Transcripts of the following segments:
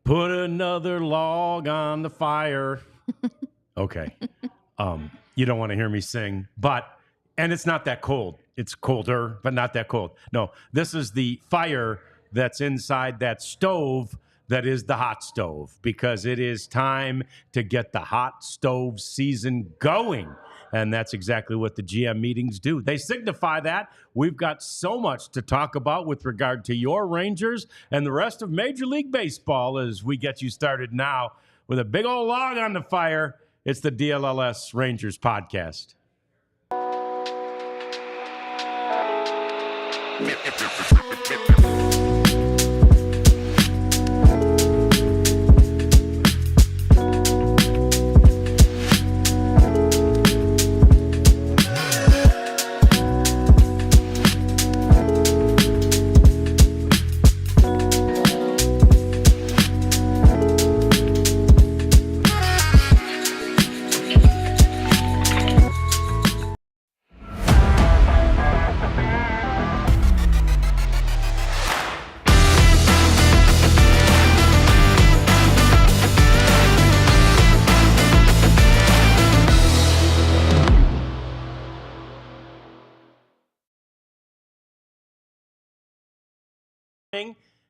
Put another log on the fire. Okay. You don't want to hear me sing, and it's not that cold. It's colder, but not that cold. No, this is the fire that's inside that stove that is the hot stove, because it is time to get the hot stove season going. And that's exactly what the GM meetings do. They signify that. We've got so much to talk about with regard to your Rangers and the rest of Major League Baseball as we get you started now with a big old log on the fire. It's the DLLS Rangers Podcast.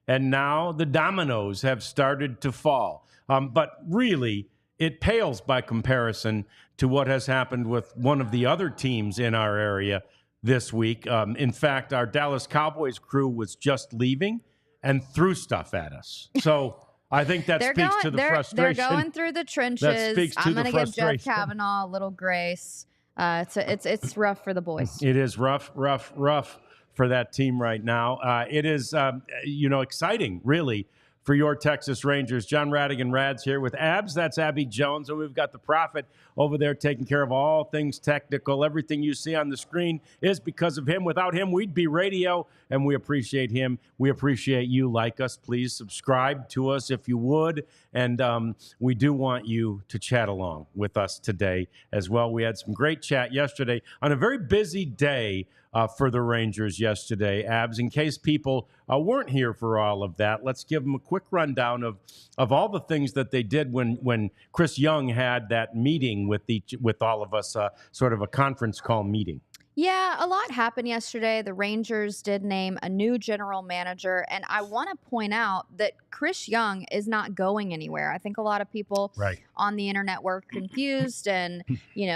And now the dominoes have started to fall. But really, it pales by comparison to what has happened with one of the other teams in our area this week. In fact, our Dallas Cowboys crew was just leaving and threw stuff at us. So I think that speaks to the frustration. They're going through the trenches. That speaks to I'm going the to give frustration. Jeff Kavanaugh a little grace. It's rough for the boys. It is rough for that team right now. It is, exciting, really, for your Texas Rangers. John Radigan Rads here with Abs. That's Abby Jones. And we've got the Prophet over there taking care of all things technical. Everything you see on the screen is because of him. Without him, we'd be radio, and we appreciate him. We appreciate you. Like us, please subscribe to us if you would. And we do want you to chat along with us today as well. We had some great chat yesterday on a very busy day for the Rangers yesterday. Abs, in case people weren't here for all of that, let's give them a quick rundown of all the things that they did when Chris Young had that meeting with all of us, sort of a conference call meeting. Yeah, a lot happened yesterday. The Rangers did name a new general manager, and I want to point out that Chris Young is not going anywhere. I think a lot of people on the internet were confused and,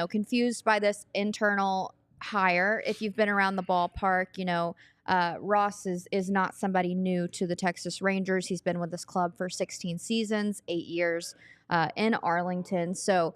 confused by this internal hire. If you've been around the ballpark, Ross is not somebody new to the Texas Rangers. He's been with this club for 16 seasons, 8 years in Arlington. So,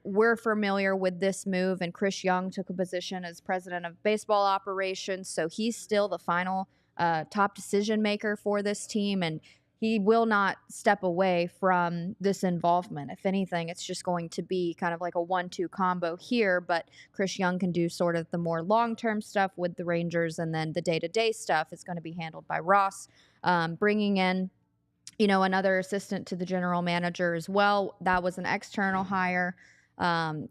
we're familiar with this move, and Chris Young took a position as president of baseball operations. So he's still the final top decision maker for this team, and he will not step away from this involvement. If anything, it's just going to be kind of like a 1-2 combo here, but Chris Young can do sort of the more long-term stuff with the Rangers, and then the day-to-day stuff is going to be handled by Ross, bringing in another assistant to the general manager as well. That was an external hire from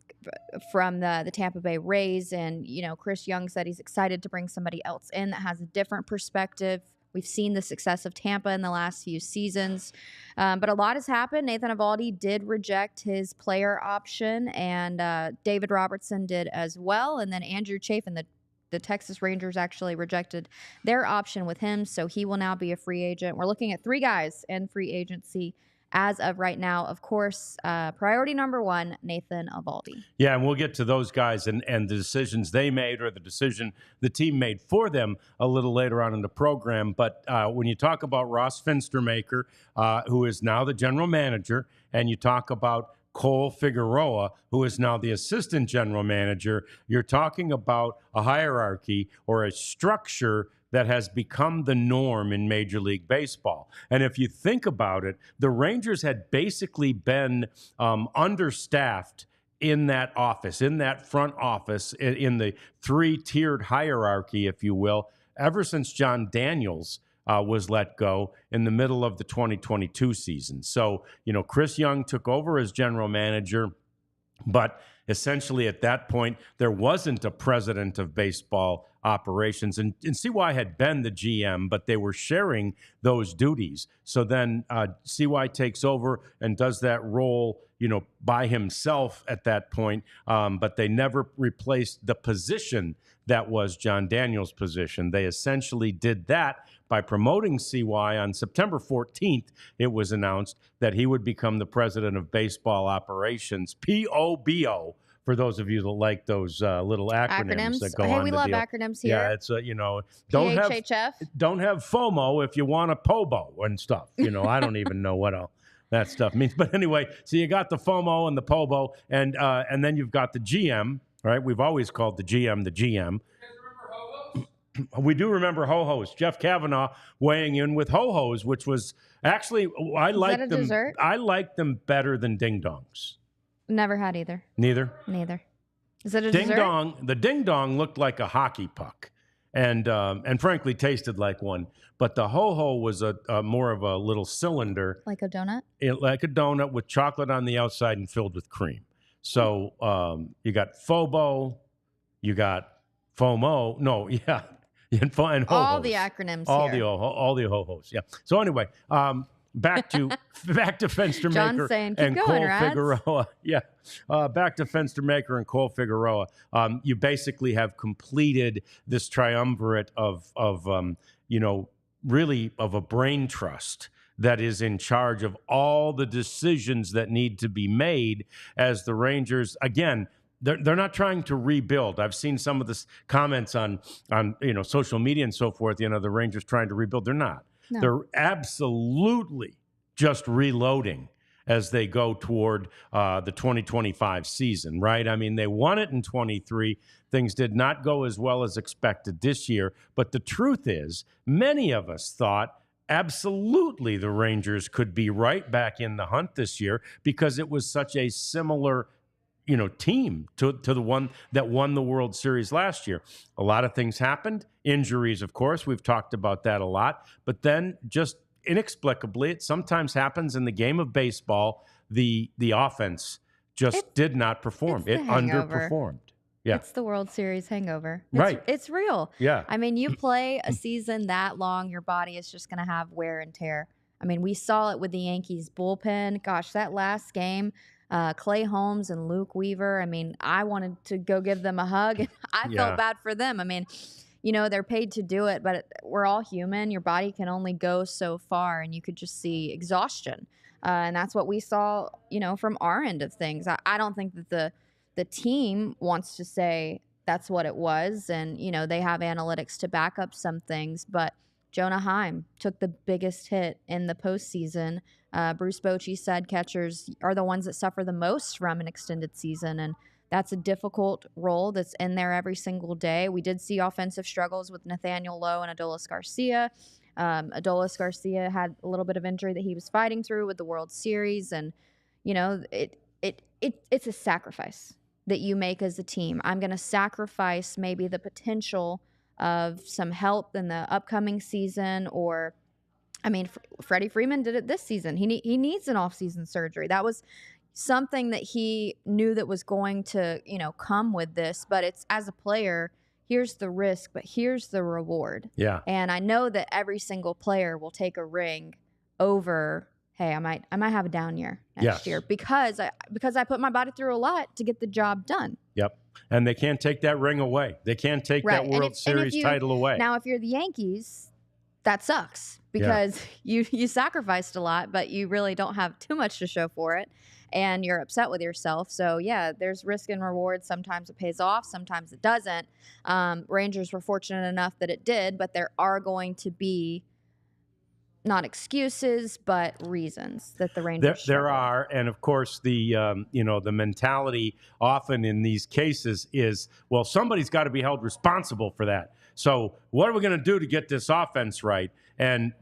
the Tampa Bay Rays. And, Chris Young said he's excited to bring somebody else in that has a different perspective. We've seen the success of Tampa in the last few seasons. But a lot has happened. Nathan Eovaldi did reject his player option, and David Robertson did as well. And then Andrew Chafin, the Texas Rangers actually rejected their option with him, so he will now be a free agent. We're looking at 3 guys in free agency as of right now. Of course, priority number 1, Nathan Eovaldi. Yeah, and we'll get to those guys and the decisions they made or the decision the team made for them a little later on in the program. But when you talk about Ross Finstermaker, who is now the general manager, and you talk about Cole Figueroa, who is now the assistant general manager, you're talking about a hierarchy or a structure that has become the norm in Major League Baseball. And if you think about it, the Rangers had basically been understaffed in that office, in that front office, in the 3-tiered hierarchy, if you will, ever since John Daniels was let go in the middle of the 2022 season. So, Chris Young took over as general manager, but Essentially, at that point, there wasn't a president of baseball operations. And CY had been the GM, but they were sharing those duties. So then CY takes over and does that role, by himself at that point. But they never replaced the position that was John Daniels' position. They essentially did that by promoting CY. On September 14th, it was announced that he would become the president of baseball operations, POBO, for those of you that like those little acronyms that go on. Hey, we love deal. acronyms here. Yeah, it's PHHF. Don't have FOMO if you want a POBO and stuff. I don't even know what all that stuff means. But anyway, so you got the FOMO and the POBO, and then you've got the GM. Right? We've always called the GM the GM. We do remember ho-hos. Jeff Kavanaugh weighing in with ho-hos, which was actually I liked them. Dessert? I liked them better than ding dongs. Never had either. Neither. Is it a ding dessert? dong? The ding dong looked like a hockey puck, and frankly tasted like one. But the ho-ho was a more of a little cylinder, like a donut. Like a donut with chocolate on the outside and filled with cream. So you got FOBO, you got FOMO. No, yeah. And ho-hos. All the acronyms all here. All the ho-hos, yeah. So anyway, back to Fenstermaker John's saying, keep and going, Cole Rads. Figueroa. Yeah, back to Fenstermaker and Cole Figueroa. You basically have completed this triumvirate of really of a brain trust that is in charge of all the decisions that need to be made as the Rangers, again, they're not trying to rebuild. I've seen some of the comments on social media and so forth, the Rangers trying to rebuild. They're not. No. They're absolutely just reloading as they go toward the 2025 season, right? I mean, they won it in 23. Things did not go as well as expected this year. But the truth is, many of us thought absolutely the Rangers could be right back in the hunt this year because it was such a similar team to the one that won the World Series last year. A lot of things happened. Injuries, of course. We've talked about that a lot. But then just inexplicably, it sometimes happens in the game of baseball, the offense just did not perform. It underperformed. Yeah. It's the World Series hangover. Right. It's real. Yeah. I mean, you play a season that long, your body is just going to have wear and tear. I mean, we saw it with the Yankees bullpen. Gosh, that last game, Clay Holmes and Luke Weaver. I mean, I wanted to go give them a hug. And I felt bad for them. I mean, they're paid to do it, but we're all human. Your body can only go so far, and you could just see exhaustion. And that's what we saw, from our end of things. I don't think that the team wants to say that's what it was. And, they have analytics to back up some things. But Jonah Heim took the biggest hit in the postseason. Bruce Bochy said catchers are the ones that suffer the most from an extended season. And that's a difficult role that's in there every single day. We did see offensive struggles with Nathaniel Lowe and Adolis Garcia. Adolis Garcia had a little bit of injury that he was fighting through with the World Series. And, it's a sacrifice that you make as a team. I'm going to sacrifice maybe the potential of some help in the upcoming season, or, Freddie Freeman did it this season. He needs an off-season surgery. That was something that he knew that was going to, come with this, but it's, as a player, here's the risk, but here's the reward. Yeah. And I know that every single player will take a ring over, hey, I might have a down year next year because I put my body through a lot to get the job done. Yep. And they can't take that ring away. They can't take that World Series title away. Now, if you're the Yankees, that sucks because you sacrificed a lot, but you really don't have too much to show for it, and you're upset with yourself. So, there's risk and reward. Sometimes it pays off. Sometimes it doesn't. Rangers were fortunate enough that it did, but there are going to be not excuses, but reasons that the Rangers there are, and of course the the mentality often in these cases is, well, somebody's got to be held responsible for that. So what are we going to do to get this offense right? And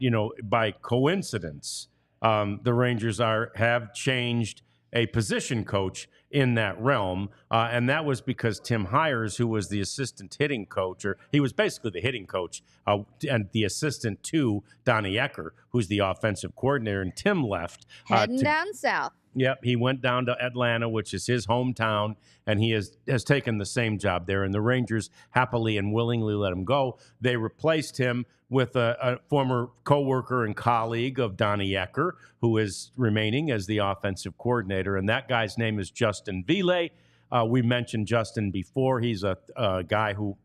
by coincidence, the Rangers have changed a position coach in that realm, and that was because Tim Hires, who was the assistant hitting coach, or he was basically the hitting coach, and the assistant to Donnie Ecker, who's the offensive coordinator, and Tim left. Heading down south. Yep, he went down to Atlanta, which is his hometown, and he has taken the same job there. And the Rangers happily and willingly let him go. They replaced him with a former coworker and colleague of Donnie Ecker, who is remaining as the offensive coordinator. And that guy's name is Justin Ville. We mentioned Justin before. He's a guy who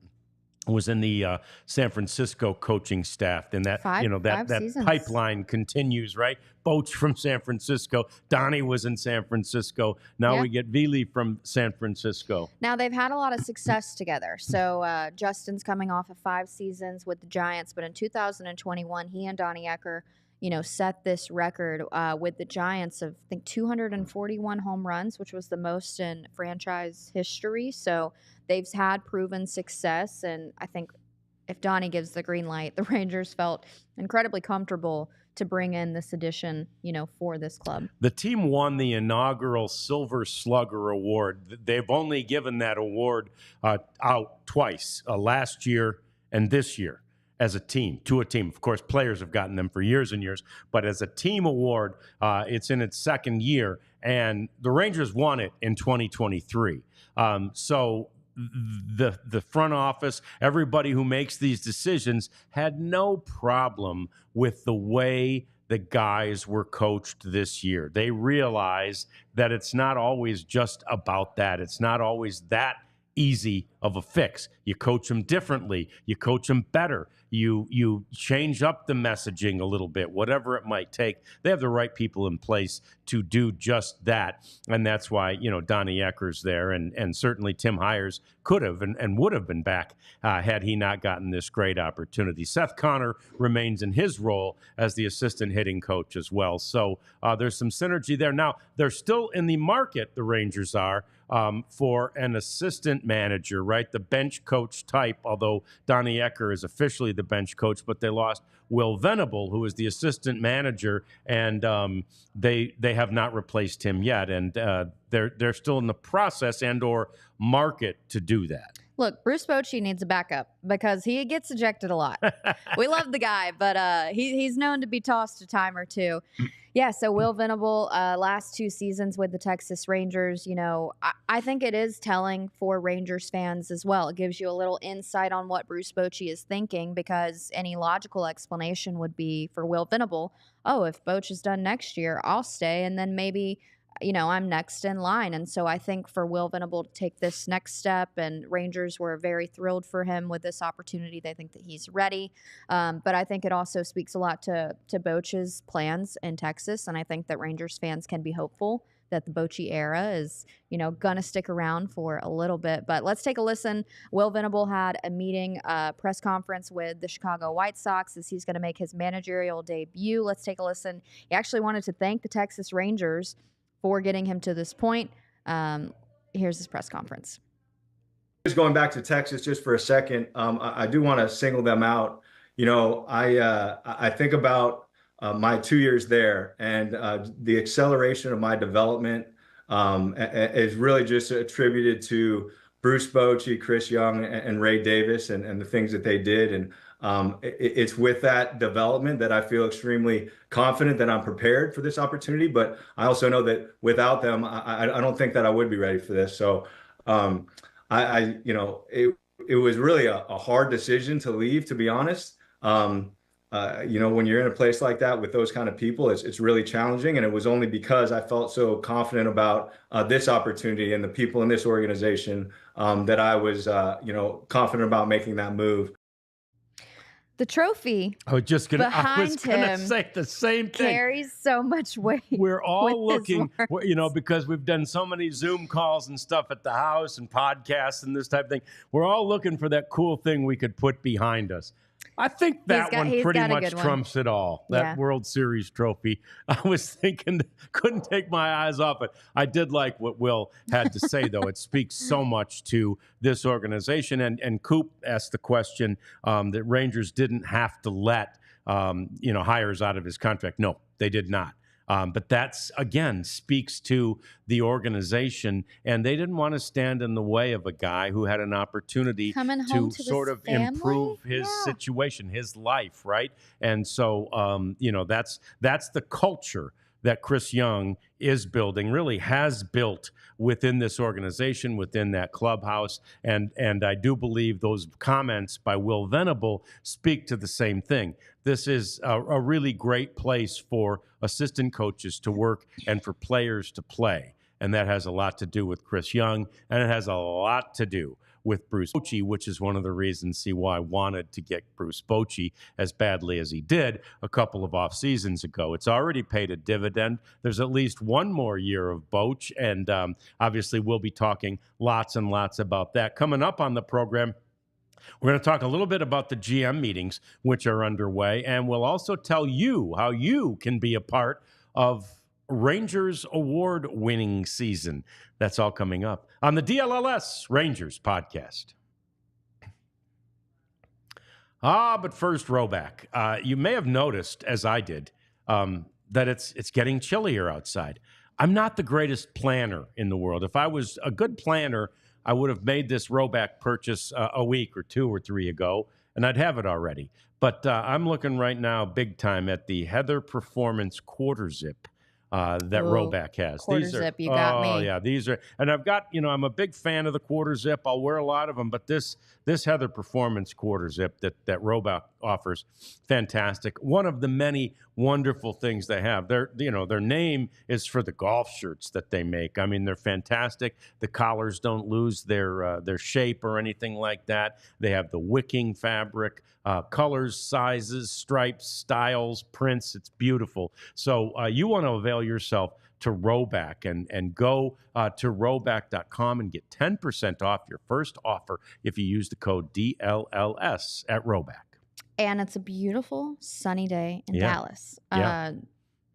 was in the San Francisco coaching staff. And that that pipeline continues, right? Boach from San Francisco. Donnie was in San Francisco. Now we get Ville from San Francisco. Now, they've had a lot of success together. So Justin's coming off of 5 seasons with the Giants, but in 2021, he and Donnie Ecker, set this record with the Giants of, I think, 241 home runs, which was the most in franchise history. So they've had proven success, and I think if Donnie gives the green light, the Rangers felt incredibly comfortable to bring in this addition, for this club. The team won the inaugural Silver Slugger Award. They've only given that award out twice, last year and this year, as a team, to a team. Of course, players have gotten them for years and years, but as a team award, it's in its second year, and the Rangers won it in 2023. So the front office, everybody who makes these decisions, had no problem with the way the guys were coached this year. They realized that it's not always just about that. It's not always that easy of a fix. You coach them differently. You coach them better. You change up the messaging a little bit, whatever it might take. They have the right people in place to do just that. And that's why, Donnie Ecker's there. And certainly Tim Hires could have and would have been back had he not gotten this great opportunity. Seth Connor remains in his role as the assistant hitting coach as well. So there's some synergy there. Now, they're still in the market, the Rangers are, for an assistant manager, right? The bench coach type, although Donnie Ecker is officially the bench coach, but they lost Will Venable, who is the assistant manager, and they have not replaced him yet. And they're still in the process and or market to do that. Look, Bruce Bochy needs a backup because he gets ejected a lot. We love the guy, but he's known to be tossed a time or two. Yeah, so Will Venable, last 2 seasons with the Texas Rangers, I think it is telling for Rangers fans as well. It gives you a little insight on what Bruce Bochy is thinking, because any logical explanation would be for Will Venable, if Boch is done next year, I'll stay, and then maybe I'm next in line. And so I think for Will Venable to take this next step, and Rangers were very thrilled for him with this opportunity. They think that he's ready. But I think it also speaks a lot to Boch's plans in Texas. And I think that Rangers fans can be hopeful that the Bochy era is, going to stick around for a little bit. But let's take a listen. Will Venable had a meeting, press conference with the Chicago White Sox as he's going to make his managerial debut. Let's take a listen. He actually wanted to thank the Texas Rangers for getting him to this point. Here's his press conference. Just going back to Texas just for a second, I do want to single them out. I think about my 2 years there, and the acceleration of my development is really just attributed to Bruce Bochy, Chris Young, and Ray Davis, and the things that they did. And it's with that development that I feel extremely confident that I'm prepared for this opportunity. But I also know that without them, I don't think that I would be ready for this. So it was really a hard decision to leave, to be honest. When you're in a place like that with those kind of people, it's really challenging. And it was only because I felt so confident about this opportunity and the people in this organization that I was, confident about making that move. The trophy I was going behind to him say the same thing. Carries so much weight. We're all looking, because we've done so many Zoom calls and stuff at the house and podcasts and this type of thing. We're all looking for that cool thing we could put behind us. I think that one pretty much trumps it all, that World Series trophy. I was thinking, couldn't take my eyes off it. I did like what Will had to say, though. It speaks so much to this organization. And Coop asked the question that Rangers didn't have to let Hires out of his contract. No, they did not. But that's, again, speaks to the organization, and they didn't want to stand in the way of a guy who had an opportunity to sort of improve his situation, his life, right? And so, that's the culture that Chris Young is building, really has built within this organization, within that clubhouse. And I do believe those comments by Will Venable speak to the same thing. This is a really great place for assistant coaches to work and for players to play. And that has a lot to do with Chris Young, and it has a lot to do with Bruce Bochy, which is one of the reasons why I wanted to get Bruce Bochy as badly as he did a couple of off seasons ago. It's already paid a dividend. There's at least one more year of Boch, and obviously we'll be talking lots and lots about that. Coming up on the program, we're going to talk a little bit about the GM meetings, which are underway, and we'll also tell you how you can be a part of Rangers award-winning season. That's all coming up on the DLLS Rangers podcast. But first, Roback. You may have noticed, as I did, that it's getting chillier outside. I'm not the greatest planner in the world. If I was a good planner, I would have made this Roback purchase a week or 2 or 3 ago, and I'd have it already. But I'm looking right now big time at the Heather Performance Quarter Zip that Roback has. Quarter zip, you got me. Oh, yeah, these are, and I've got, I'm a big fan of the quarter zip. I'll wear a lot of them, but this Heather Performance quarter zip that Roback offers, fantastic. One of the many wonderful things they have. Their name is for the golf shirts that they make. I mean, they're fantastic. The collars don't lose their shape or anything like that. They have the wicking fabric, colors, sizes, stripes, styles, prints. It's beautiful. So you want to avail yourself to Roback and go to roback.com and get 10% off your first offer if you use the code DLLS at Roback. And it's a beautiful sunny day in Dallas. Yeah.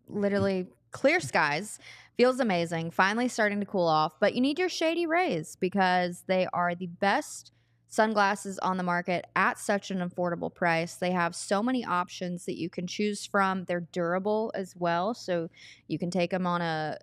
Literally clear skies. Feels amazing. Finally starting to cool off. But you need your Shady Rays because they are the best sunglasses on the market at such an affordable price. They have so many options that you can choose from. They're durable as well. So you can take them on a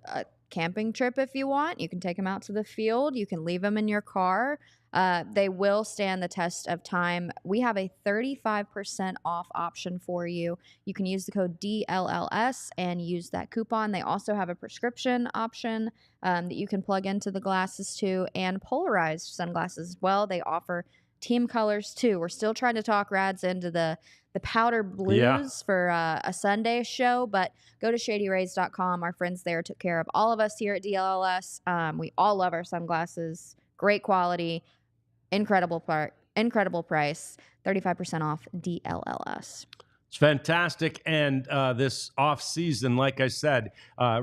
camping trip if you want. You can take them out to the field. You can leave them in your car. They will stand the test of time. We have a 35% off option for you. You can use the code DLLS and use that coupon. They also have a prescription option that you can plug into the glasses too, and polarized sunglasses as well. They offer team colors too. We're still trying to talk Rads into the powder blues for a Sunday show, but go to shadyrays.com. Our friends there took care of all of us here at DLLS. We all love our sunglasses. Great quality. Incredible price, 35% off DLLS. It's fantastic. And this off season, like I said,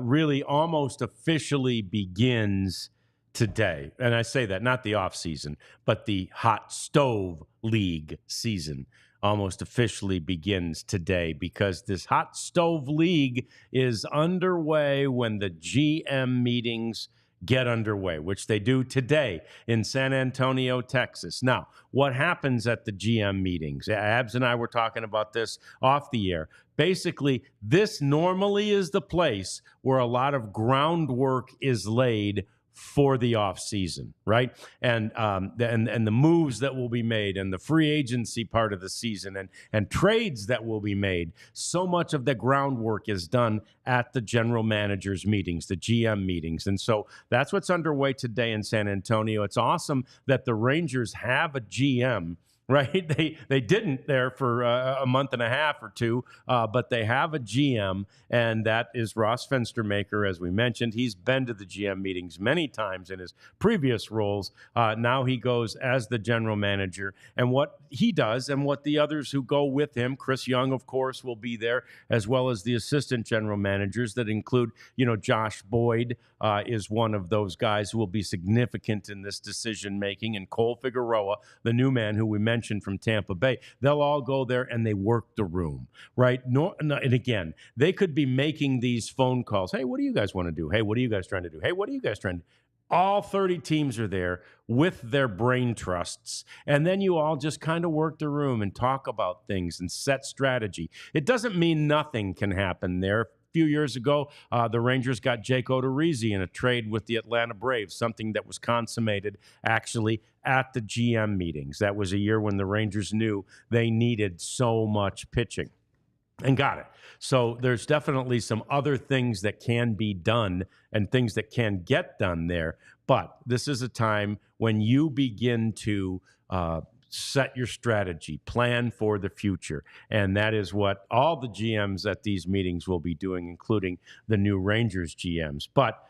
really almost officially begins today. And I say that, not the off season, but the Hot Stove League season almost officially begins today because this Hot Stove League is underway when the GM meetings get underway, which they do today in San Antonio, Texas. Now, what happens at the GM meetings? Abs and I were talking about this off the air. Basically, this normally is the place where a lot of groundwork is laid for the off season, right? And the moves that will be made and the free agency part of the season and trades that will be made. So much of the groundwork is done at the general managers meetings, the GM meetings. And so that's what's underway today in San Antonio. It's awesome that the Rangers have a GM, right? They didn't there for a month and a half or two, but they have a GM, and that is Ross Fenstermaker, as we mentioned. He's been to the GM meetings many times in his previous roles. Now he goes as the general manager, and what he does and what the others who go with him, Chris Young, of course, will be there, as well as the assistant general managers that include, Josh Boyd is one of those guys who will be significant in this decision-making, and Cole Figueroa, the new man who we mentioned from Tampa Bay. They'll all go there and they work the room, right? And again, they could be making these phone calls. Hey, what do you guys want to do? Hey, what are you guys trying to do? Hey, what are you guys trying to do? All 30 teams are there with their brain trusts. And then you all just kind of work the room and talk about things and set strategy. It doesn't mean nothing can happen there. few years ago, the Rangers got Jake Odorizzi in a trade with the Atlanta Braves, something that was consummated actually at the GM meetings. That was a year when the Rangers knew they needed so much pitching and got it. So there's definitely some other things that can be done and things that can get done there. But this is a time when you begin to set your strategy, plan for the future. And that is what all the GMs at these meetings will be doing, including the new Rangers GMs. But,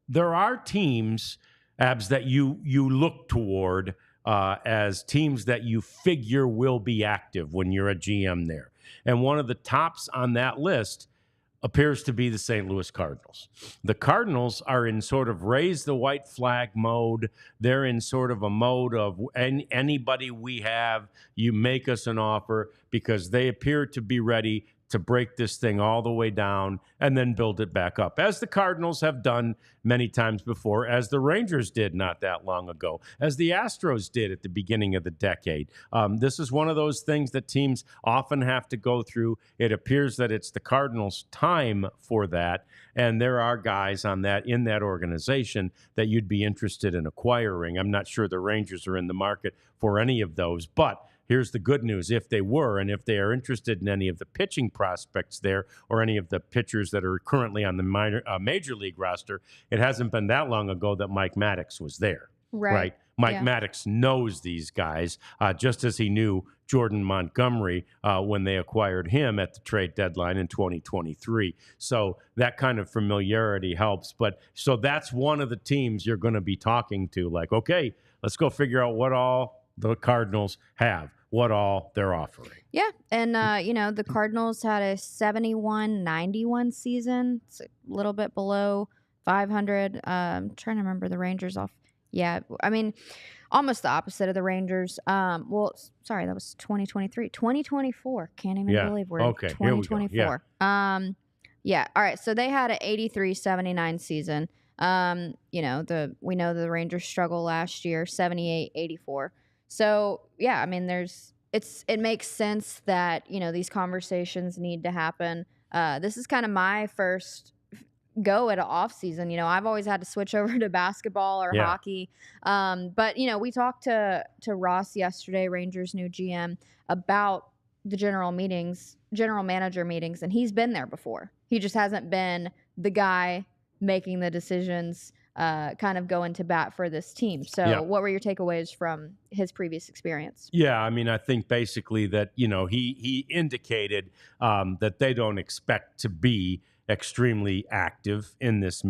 there are teams, Abs, that you look toward as teams that you figure will be active when you're a GM there. And one of the tops on that list appears to be the St. Louis Cardinals. The Cardinals are in sort of raise the white flag mode. They're in sort of a mode of anybody we have, you make us an offer, because they appear to be ready to break this thing all the way down and then build it back up, as the Cardinals have done many times before, as the Rangers did not that long ago, as the Astros did at the beginning of the decade. This is one of those things that teams often have to go through. It appears that it's the Cardinals' time for that, and there are guys in that organization that you'd be interested in acquiring. I'm not sure the Rangers are in the market for any of those, but here's the good news. If they were, and if they are interested in any of the pitching prospects there or any of the pitchers that are currently on the major league roster, it hasn't been that long ago that Mike Maddox was there. Right? Mike Maddox knows these guys, just as he knew Jordan Montgomery when they acquired him at the trade deadline in 2023. So that kind of familiarity helps. But so that's one of the teams you're going to be talking to, like, okay, let's go figure out what all the Cardinals have, what all they're offering. Yeah, and, the Cardinals had a 71-91 season. It's a little bit below 500. I'm trying to remember the Rangers off. Yeah, I mean, almost the opposite of the Rangers. That was 2023. 2024. Can't even believe we're in 2024. Yeah, all right, so they had an 83-79 season. We know the Rangers struggled last year, 78-84. So, yeah, I mean, it makes sense that, these conversations need to happen. This is kind of my first go at an off season. I've always had to switch over to basketball or hockey. But, we talked to Ross yesterday, Rangers' new GM, about the general manager meetings, and he's been there before. He just hasn't been the guy making the decisions, kind of going to bat for this team. So what were your takeaways from his previous experience? Yeah, I mean, I think basically that, he indicated that they don't expect to be extremely active in these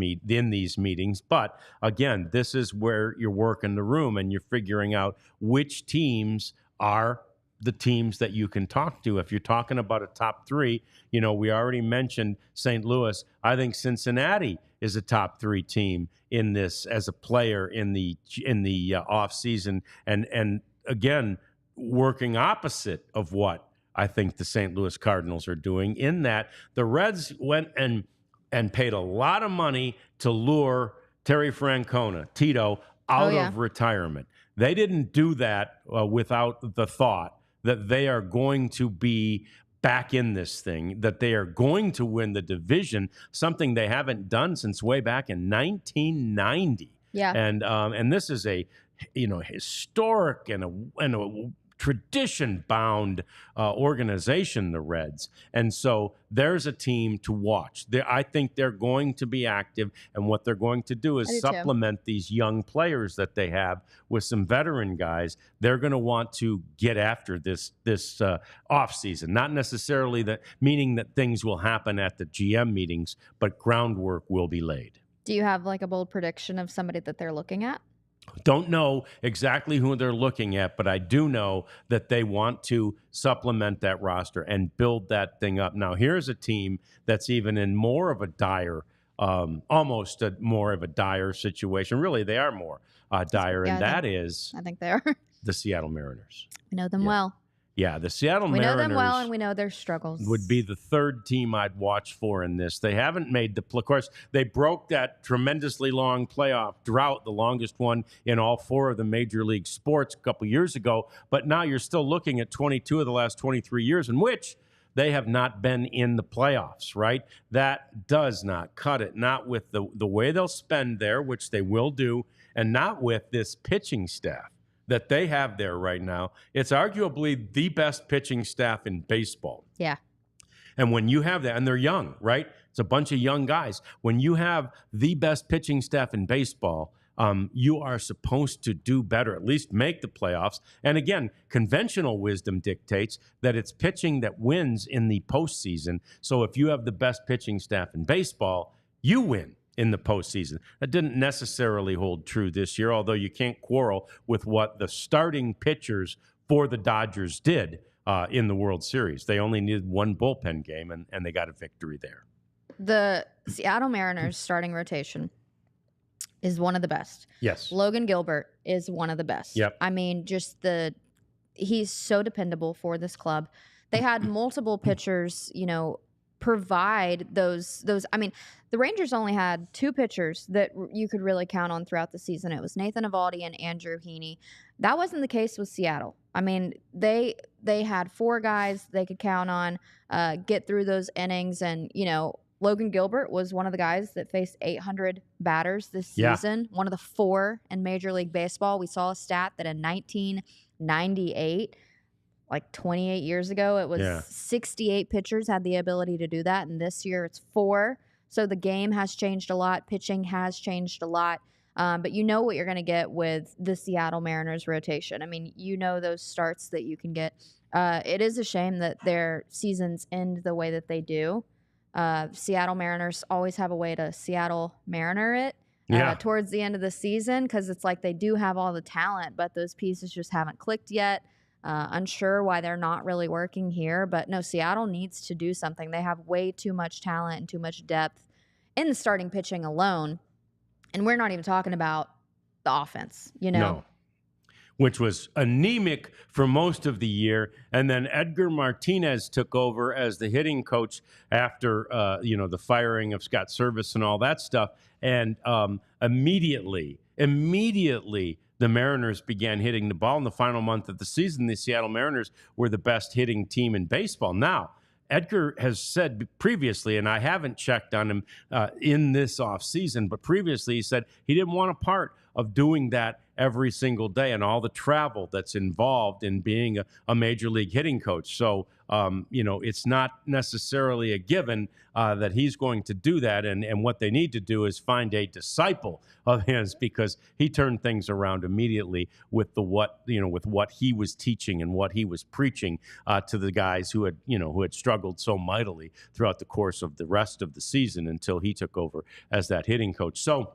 meetings. But again, this is where you're working the room and you're figuring out which teams are the teams that you can talk to. If you're talking about a top three, we already mentioned St. Louis. I think Cincinnati is a top three team in this as a player in the off season, and again, working opposite of what I think the St. Louis Cardinals are doing, in that the Reds went and paid a lot of money to lure Terry Francona, Tito, out of retirement. They didn't do that without the thought that they are going to be back in this thing, that they are going to win the division, something they haven't done since way back in 1990. Yeah. And this is a historic and a tradition-bound organization, the Reds. And so there's a team to watch. I think they're going to be active, and what they're going to do is supplement these young players that they have with some veteran guys. They're going to want to get after this offseason, not necessarily meaning that things will happen at the GM meetings, but groundwork will be laid. Do you have like a bold prediction of somebody that they're looking at? Don't know exactly who they're looking at, but I do know that they want to supplement that roster and build that thing up. Now, here's a team that's even in more of a dire, almost more of a dire situation. Really, they are more dire, and that is, I think they are, the Seattle Mariners. We know them well. Yeah, the Seattle Mariners. We know them well, and we know their struggles. Would be the third team I'd watch for in this. They haven't made of course, they broke that tremendously long playoff drought, the longest one in all four of the major league sports a couple years ago. But now you're still looking at 22 of the last 23 years in which they have not been in the playoffs, right? That does not cut it, not with the way they'll spend there, which they will do, and not with this pitching staff that they have there right now. It's arguably the best pitching staff in baseball. Yeah. And when you have that, and they're young, right? It's a bunch of young guys. When you have the best pitching staff in baseball, you are supposed to do better, at least make the playoffs. And again, conventional wisdom dictates that it's pitching that wins in the postseason. So if you have the best pitching staff in baseball, you win in the postseason. That didn't necessarily hold true this year, although you can't quarrel with what the starting pitchers for the Dodgers did in the World Series. They only needed one bullpen game, and they got a victory there. The Seattle Mariners starting rotation is one of the best. Yes. Logan Gilbert is one of the best. Yep. I mean, he's so dependable for this club. They had multiple pitchers, provide those. I mean, the Rangers only had 2 pitchers that you could really count on throughout the season. It was Nathan Eovaldi and Andrew Heaney. That wasn't the case with Seattle. I mean, they had 4 guys they could count on, get through those innings, and Logan Gilbert was one of the guys that faced 800 batters this season, one of the 4 in Major League Baseball. We saw a stat that in 1998, like 28 years ago, it was 68 pitchers had the ability to do that, and this year it's 4. So the game has changed a lot. Pitching has changed a lot. But you know what you're going to get with the Seattle Mariners rotation. I mean, those starts that you can get. It is a shame that their seasons end the way that they do. Seattle Mariners always have a way to Seattle Mariner it towards the end of the season, because it's like they do have all the talent, but those pieces just haven't clicked yet. Unsure why they're not really working here. But no, Seattle needs to do something. They have way too much talent and too much depth in the starting pitching alone. And we're not even talking about the offense, No. Which was anemic for most of the year. And then Edgar Martinez took over as the hitting coach after, the firing of Scott Service and all that stuff. And immediately, the Mariners began hitting the ball. In the final month of the season, the Seattle Mariners were the best hitting team in baseball. Now, Edgar has said previously, and I haven't checked on him in this offseason, but previously he said he didn't want a part of doing that every single day and all the travel that's involved in being a major league hitting coach. So, it's not necessarily a given that he's going to do that. And what they need to do is find a disciple of his, because he turned things around immediately with what he was teaching and what he was preaching to the guys who had struggled so mightily throughout the course of the rest of the season until he took over as that hitting coach. So,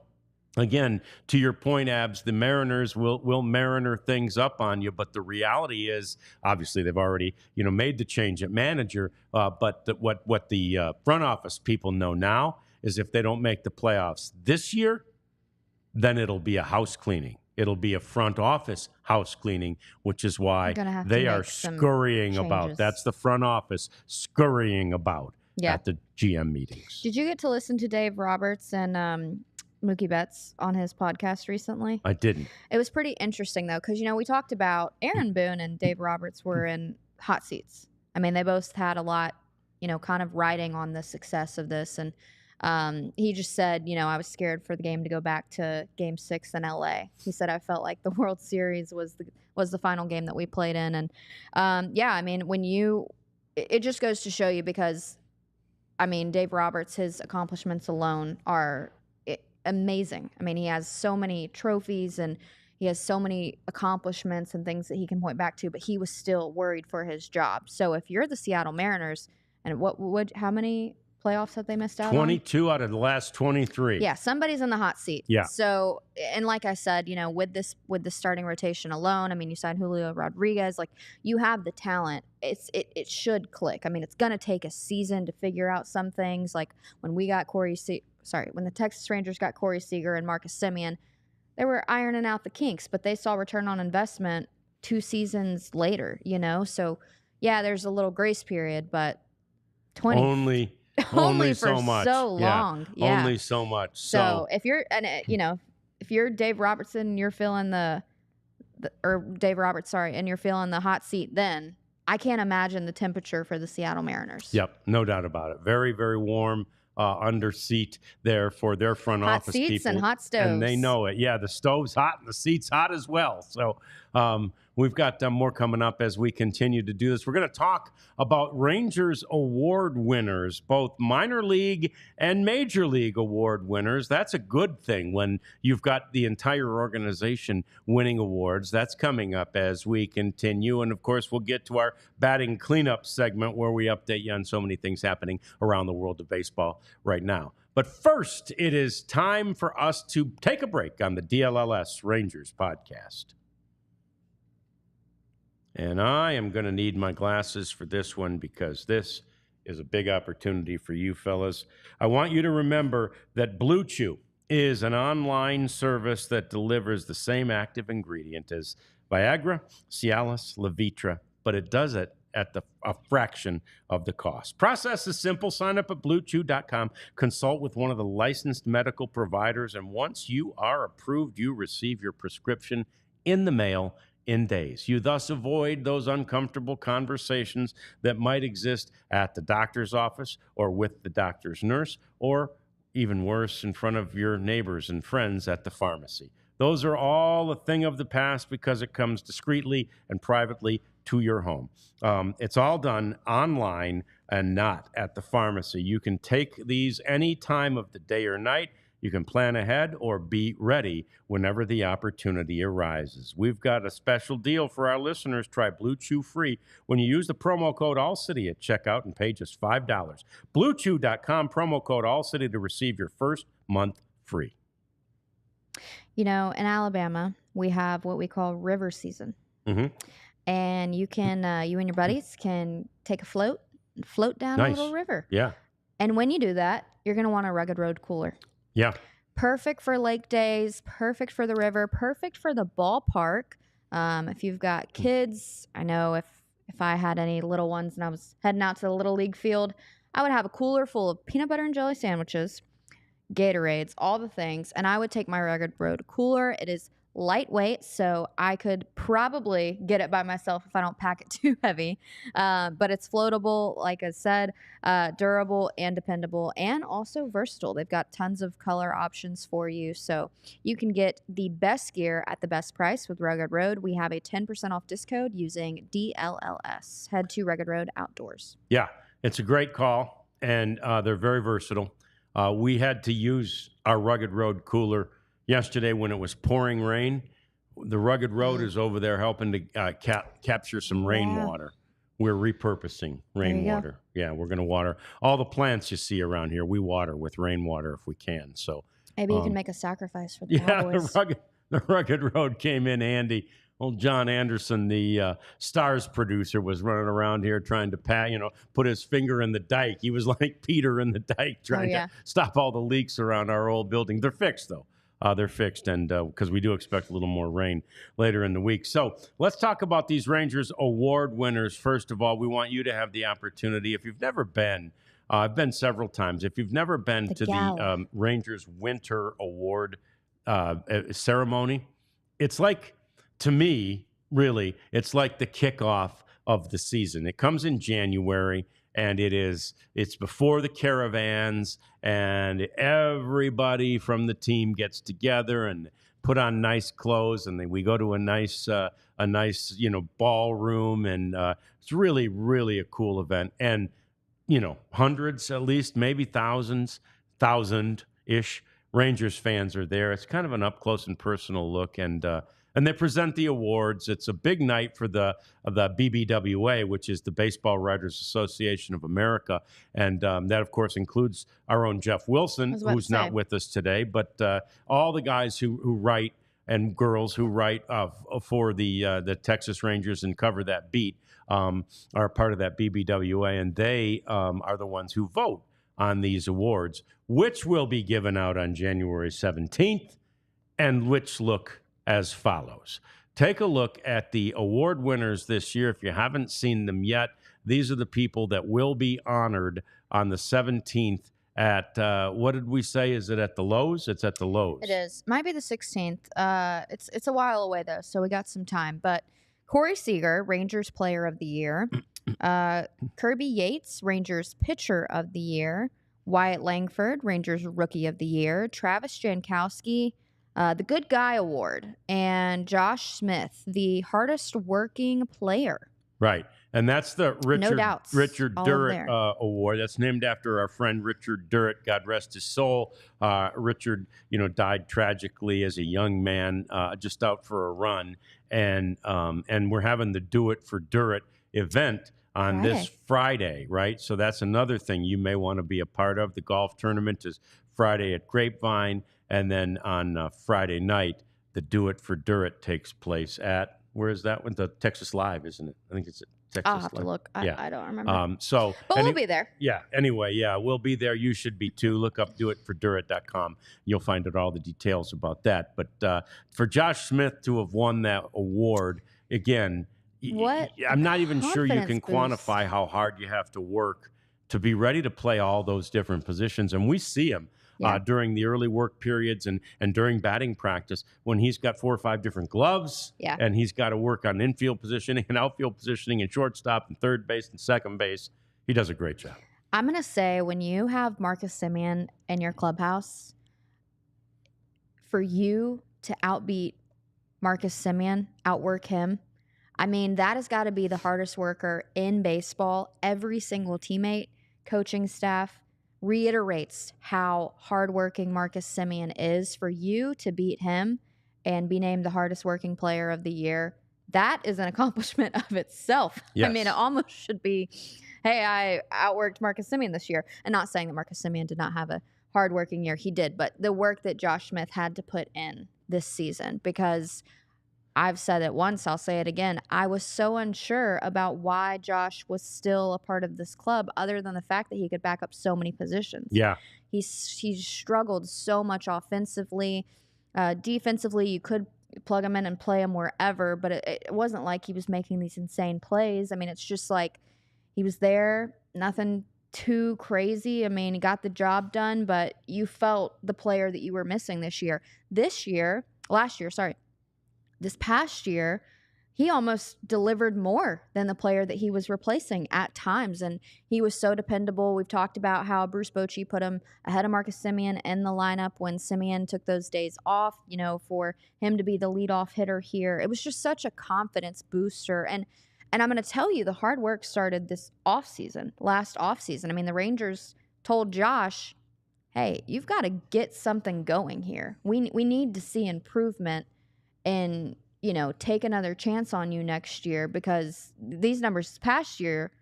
again, to your point, Abs, the Mariners will Mariner things up on you, but the reality is, obviously, they've already made the change at manager. But what the front office people know now is if they don't make the playoffs this year, then it'll be a house cleaning. It'll be a front office house cleaning, which is why they are scurrying about. That's the front office scurrying about at the GM meetings. Did you get to listen to Dave Roberts and Mookie Betts on his podcast recently? I didn't. It was pretty interesting, though, because, we talked about Aaron Boone and Dave Roberts were in hot seats. I mean, they both had a lot, kind of riding on the success of this. And he just said, I was scared for the game to go back to Game 6 in LA. He said, I felt like the World Series was the final game that we played in. And, I mean, it just goes to show you, because, I mean, Dave Roberts, his accomplishments alone are amazing. I mean, he has so many trophies and he has so many accomplishments and things that he can point back to, but he was still worried for his job. So if you're the Seattle Mariners, and how many playoffs have they missed out 22 out of the last 23. Yeah, somebody's in the hot seat. Yeah. So, and like I said, with the starting rotation alone, I mean, you signed Julio Rodriguez, like, you have the talent. It should click. I mean, it's going to take a season to figure out some things. Like when the Texas Rangers got Corey Seager and Marcus Semien, they were ironing out the kinks, but they saw return on investment 2 seasons later, So, yeah, there's a little grace period, but only for so much. So long. Yeah. Only so much. So if you're Dave Robertson and you're feeling and you're feeling the hot seat, then I can't imagine the temperature for the Seattle Mariners. Yep, no doubt about it. Very, very warm under seat there for their front office people. Hot seats and hot stoves. And they know it. Yeah, the stove's hot and the seat's hot as well. So we've got more coming up as we continue to do this. We're going to talk about Rangers award winners, both minor league and major league award winners. That's a good thing when you've got the entire organization winning awards. That's coming up as we continue. And, of course, we'll get to our batting cleanup segment where we update you on so many things happening around the world of baseball right now. But first, it is time for us to take a break on the DLLS Rangers podcast. And I am going to need my glasses for this one because this is a big opportunity for you fellas. I want you to remember that Blue Chew is an online service that delivers the same active ingredient as Viagra, Cialis, Levitra, but it does it at a fraction of the cost. Process is simple. Sign up at BlueChew.com. Consult with one of the licensed medical providers, and once you are approved, you receive your prescription in the mail in days. You thus avoid those uncomfortable conversations that might exist at the doctor's office or with the doctor's nurse, or even worse, in front of your neighbors and friends at the pharmacy. Those are all a thing of the past because it comes discreetly and privately to your home. It's all done online and not at the pharmacy. You can take these any time of the day or night. You can plan ahead or be ready whenever the opportunity arises. We've got a special deal for our listeners. Try Blue Chew free when you use the promo code ALLCITY at checkout and pay just $5. BlueChew.com, promo code ALLCITY to receive your first month free. You know, in Alabama, we have what we call river season. Mm-hmm. And you can, you and your buddies can take a float and float down a little river. Yeah. And when you do that, you're going to want a Rugged Road cooler. Yeah. Perfect for lake days, perfect for the river, perfect for the ballpark. If you've got kids, I know if I had any little ones and I was heading out to the Little League field, I would have a cooler full of peanut butter and jelly sandwiches, Gatorades, all the things, and I would take my Rugged Road cooler. It is lightweight, so I could probably get it by myself if I don't pack it too heavy. But it's floatable, like I said, durable and dependable, and also versatile. They've got tons of color options for you, so you can get the best gear at the best price with Rugged Road. We have a 10% off disc code using DLLS. Head to Rugged Road Outdoors. Yeah, it's a great call, and they're very versatile. We had to use our Rugged Road cooler yesterday when it was pouring rain. The Rugged Road is over there helping to capture some rainwater. We're repurposing rainwater. Yeah, we're going to water all the plants you see around here. We water with rainwater if we can. So maybe you can make a sacrifice for the Cowboys. The Rugged Road came in handy. Old John Anderson, the Stars producer, was running around here trying to put his finger in the dike. He was like Peter in the dike, trying to stop all the leaks around our old building. They're fixed, though. They're fixed, and because we do expect a little more rain later in the week. So let's talk about these Rangers award winners. First of all, we want you to have the opportunity. If you've never been, I've been several times. If you've never been to the Rangers Winter Award ceremony, it's like, to me, really, it's like the kickoff of the season. It comes in January, and it's before the caravans, and everybody from the team gets together and put on nice clothes, and then we go to a nice ballroom, and it's really, really a cool event. And hundreds, at least, maybe thousand-ish Rangers fans are there. It's kind of an up close and personal look, and they present the awards. It's a big night for the BBWA, which is the Baseball Writers Association of America. And that, of course, includes our own Jeff Wilson, who's not with us today. But all the guys who write and girls who write for the Texas Rangers and cover that beat are part of that BBWA. And they are the ones who vote on these awards, which will be given out on January 17th, and which look as follows. Take a look at the award winners this year. If you haven't seen them yet, these are the people that will be honored on the 17th at, what did we say? Is it at the Lowe's? It's at the Lowe's. It is. Might be the 16th. It's a while away, though, so we got some time. But Corey Seager, Rangers Player of the Year. Kirby Yates, Rangers Pitcher of the Year. Wyatt Langford, Rangers Rookie of the Year. Travis Jankowski, the Good Guy Award. And Josh Smith, the hardest working player. Right. And that's the Richard Durrett Award. That's named after our friend Richard Durrett, God rest his soul. Richard, died tragically as a young man, just out for a run. And we're having the Do It for Durrett event on this Friday, right? So that's another thing you may want to be a part of. The golf tournament is Friday at Grapevine. And then on Friday night, the Do It for Durrett takes place at, where is that one? The Texas Live, isn't it? I think it's at Texas I'll have Live. to look. I don't remember. But we'll be there. Yeah. Anyway, we'll be there. You should be too. Look up doitfordurrett.com. You'll find out all the details about that. But for Josh Smith to have won that award, again, I'm not even sure you can quantify how hard you have to work to be ready to play all those different positions. And we see him during the early work periods and during batting practice when he's got 4 or 5 different gloves and he's got to work on infield positioning and outfield positioning and shortstop and third base and second base. He does a great job. I'm going to say when you have Marcus Semien in your clubhouse, for you to outbeat Marcus Semien, outwork him, I mean, that has got to be the hardest worker in baseball. Every single teammate, coaching staff reiterates how hardworking Marcus Semien is. For you to beat him and be named the hardest working player of the year, that is an accomplishment of itself. Yes. I mean, it almost should be, hey, I outworked Marcus Semien this year. And not saying that Marcus Semien did not have a hardworking year. He did. But the work that Josh Smith had to put in this season, because I've said it once, I'll say it again. I was so unsure about why Josh was still a part of this club, other than the fact that he could back up so many positions. Yeah. He's struggled so much offensively. Defensively, you could plug him in and play him wherever, but it wasn't like he was making these insane plays. I mean, it's just like he was there, nothing too crazy. I mean, he got the job done, but you felt the player that you were missing this past year, he almost delivered more than the player that he was replacing at times. And he was so dependable. We've talked about how Bruce Bochy put him ahead of Marcus Semien in the lineup when Semien took those days off, for him to be the leadoff hitter here. It was just such a confidence booster. And I'm going to tell you, the hard work started last offseason. I mean, the Rangers told Josh, hey, you've got to get something going here. We need to see improvement and, take another chance on you next year, because these numbers this past year,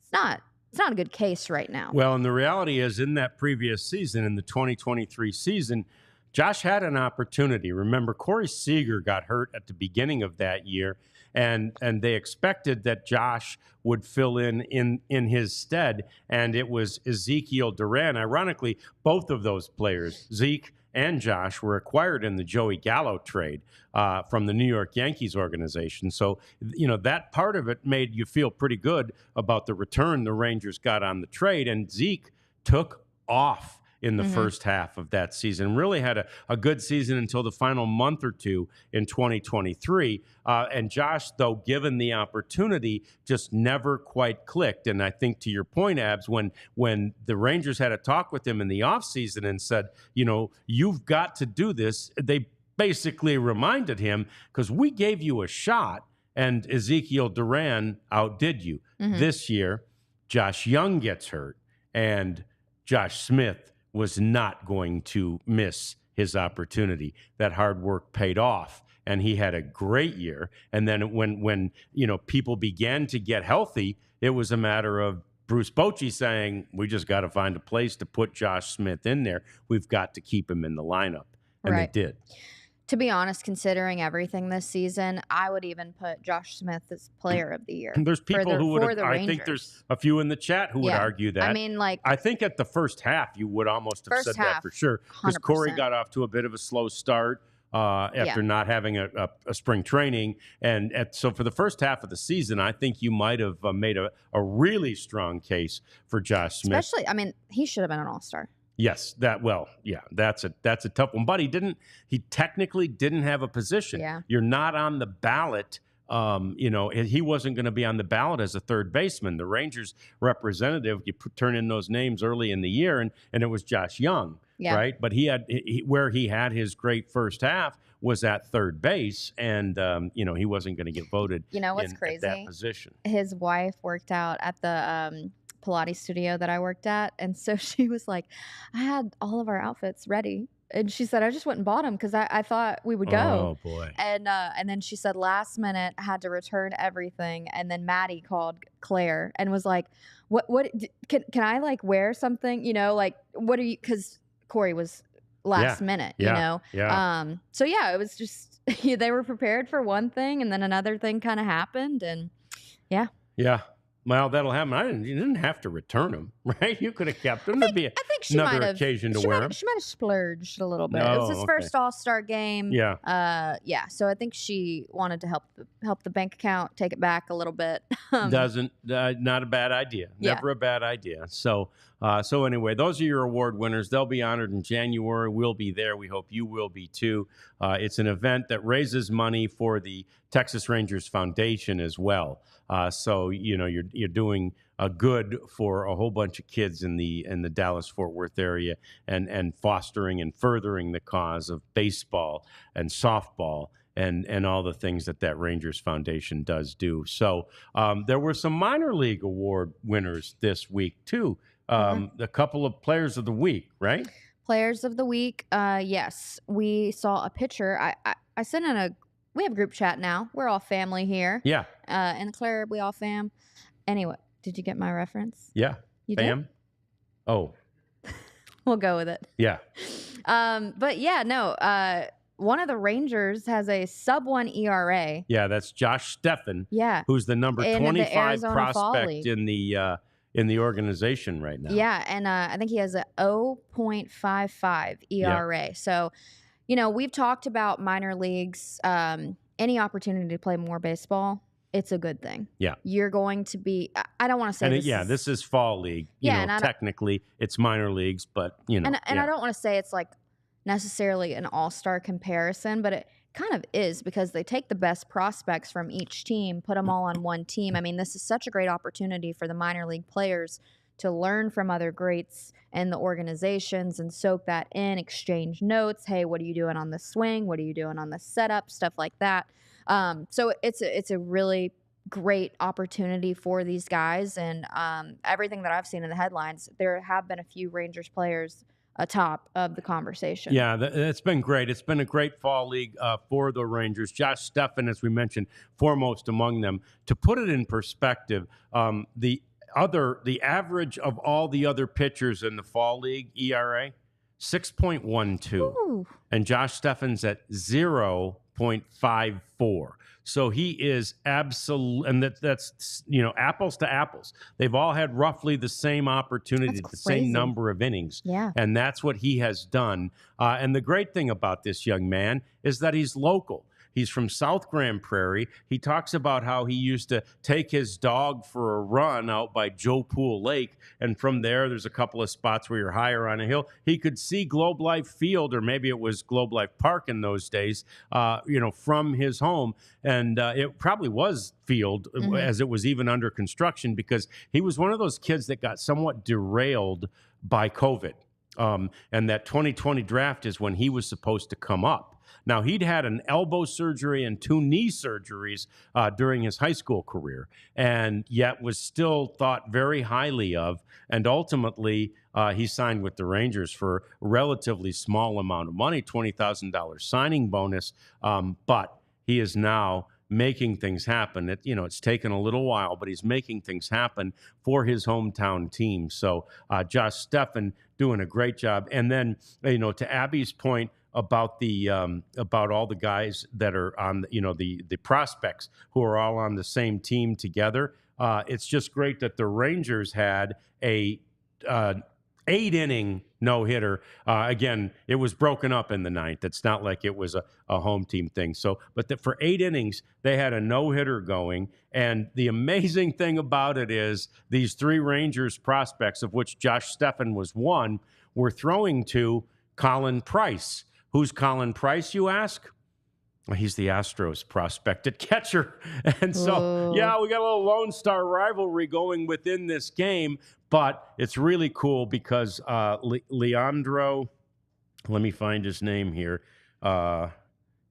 it's not a good case right now. Well, and the reality is, in that previous season, in the 2023 season, Josh had an opportunity. Remember, Corey Seager got hurt at the beginning of that year, and they expected that Josh would fill in his stead, and it was Ezekiel Duran. Ironically, both of those players, Zeke and Josh, were acquired in the Joey Gallo trade from the New York Yankees organization. So, that part of it made you feel pretty good about the return the Rangers got on the trade. And Zeke took off in the first half of that season. Really had a good season until the final month or two in 2023. And Josh, though, given the opportunity, just never quite clicked. And I think, to your point, Abs, when the Rangers had a talk with him in the offseason and said, you've got to do this, they basically reminded him, because we gave you a shot and Ezekiel Duran outdid you. This year, Josh Young gets hurt, and Josh Smith was not going to miss his opportunity. That hard work paid off, and he had a great year. And then when people began to get healthy, it was a matter of Bruce Bochy saying, we just got to find a place to put Josh Smith in there. We've got to keep him in the lineup. And they did. To be honest, considering everything this season, I would even put Josh Smith as Player of the Year. There's people who would. I think there's a few in the chat who would argue that. I mean, I think at the first half you would almost have said that for sure, because Corey got off to a bit of a slow start after not having a spring training, and so for the first half of the season, I think you might have made a really strong case for Josh Smith. Especially, I mean, he should have been an All-Star. Yes, that's a tough one. But he technically didn't have a position. Yeah. You're not on the ballot he wasn't going to be on the ballot as a third baseman. The Rangers representative, you turn in those names early in the year, and it was Josh Young, right? But where he had his great first half was at third base, and he wasn't going to get voted. What's crazy? At that position. His wife worked out at the Pilates studio that I worked at, and so she was like, "I had all of our outfits ready." And she said, I just went and bought them because I thought we would go. Oh, boy. And then she said last minute I had to return everything. And then Maddie called Claire and was like, what can I like wear something? What are you, because Corey was last minute, Yeah. So yeah, it was just, they were prepared for one thing and then another thing kind of happened. And yeah. Yeah. Well, that'll happen. You didn't have to return them, right? You could have kept them. There'd be another occasion to wear them. She might have splurged a little bit. Oh, it was his first All-Star game. Yeah. So I think she wanted to help the bank account take it back a little bit. Not a bad idea. Never a bad idea. So anyway, those are your award winners. They'll be honored in January. We'll be there. We hope you will be too. It's an event that raises money for the Texas Rangers Foundation as well. So you're doing a good for a whole bunch of kids in the Dallas-Fort Worth area, and fostering and furthering the cause of baseball and softball and all the things that Rangers Foundation does do. So there were some minor league award winners this week too. A couple of players of the week, right? Players of the week. Yes, we saw a picture. I sent in we have a group chat now. We're all family here. Yeah. And Claire, we all fam. Anyway, did you get my reference? Yeah. You fam? did? Oh. We'll go with it. Yeah. But yeah, no. One of the Rangers has a sub-1 ERA. Yeah, that's Josh Steffen. Yeah. Who's the number 25 prospect Fall in the organization right now. Yeah, and I think he has a 0.55 ERA. Yep. So, we've talked about minor leagues. Any opportunity to play more baseball, it's a good thing. Yeah. You're going to be, I don't want to say this is fall league. Technically it's minor leagues, but And I don't want to say it's like necessarily an all-star comparison, but it kind of is, because they take the best prospects from each team, put them all on one team. I mean, this is such a great opportunity for the minor league players to learn from other greats and the organizations and soak that in, exchange notes. Hey, what are you doing on the swing? What are you doing on the setup? Stuff like that. So it's a really great opportunity for these guys. And everything that I've seen in the headlines, there have been a few Rangers players atop of the conversation. Yeah, it's been great. It's been a great fall league for the Rangers. Josh Steffen, as we mentioned, foremost among them. To put it in perspective, the average of all the other pitchers in the fall league ERA, 6.12. Ooh. And Josh Steffen's at 0.54. So he is absolute, and that's apples to apples. They've all had roughly the same opportunity, the same number of innings. Yeah. And that's what he has done. And the great thing about this young man is that he's local. He's from South Grand Prairie. He talks about how he used to take his dog for a run out by Joe Pool Lake, and from there's a couple of spots where you're higher on a hill. He could see Globe Life Field, or maybe it was Globe Life Park in those days, from his home. And it probably was field as it was even under construction, because he was one of those kids that got somewhat derailed by COVID. And that 2020 draft is when he was supposed to come up. Now, he'd had an elbow surgery and 2 knee surgeries during his high school career, and yet was still thought very highly of. And ultimately, he signed with the Rangers for a relatively small amount of money, $20,000 signing bonus. But he is now making things happen. It's taken a little while, but he's making things happen for his hometown team. So Josh Steffen doing a great job. And then, to Abby's point about the about all the guys that are on, the prospects who are all on the same team together. It's just great that the Rangers had a 8-inning no-hitter. Again, it was broken up in the 9th. It's not like it was a home team thing. So, but for 8 innings, they had a no-hitter going. And the amazing thing about it is these 3 Rangers prospects, of which Josh Steffen was one, were throwing to Colin Price. Who's Colin Price, you ask? He's the Astros prospect at catcher. And so, yeah, we got a little Lone Star rivalry going within this game, but it's really cool because Leandro, let me find his name here.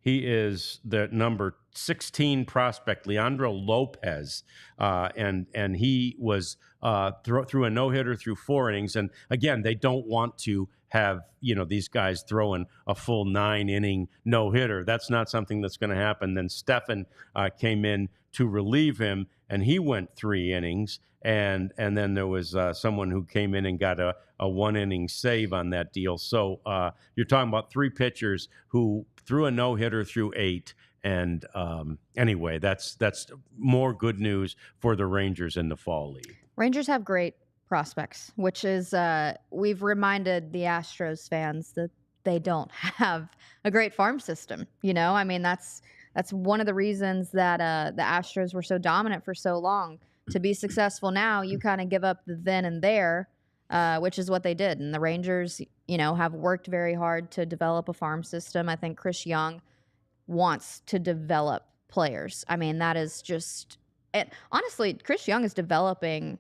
He is the number 16 prospect, Leandro Lopez, and he was through a no-hitter through 4 innings. And again, they don't want to have these guys throwing a full 9-inning no-hitter. That's not something that's going to happen. Then Stephan came in to relieve him, and he went 3 innings. And then there was someone who came in and got a 1-inning save on that deal. So you're talking about 3 pitchers who threw a no-hitter through 8. And anyway, that's more good news for the Rangers in the fall league. Rangers have great prospects, which is we've reminded the Astros fans that they don't have a great farm system. I mean, that's one of the reasons that the Astros were so dominant for so long. To be successful now, you kind of give up the then and there, which is what they did. And the Rangers, have worked very hard to develop a farm system. I think Chris Young wants to develop players. I mean, that is just it. Honestly, Chris Young is developing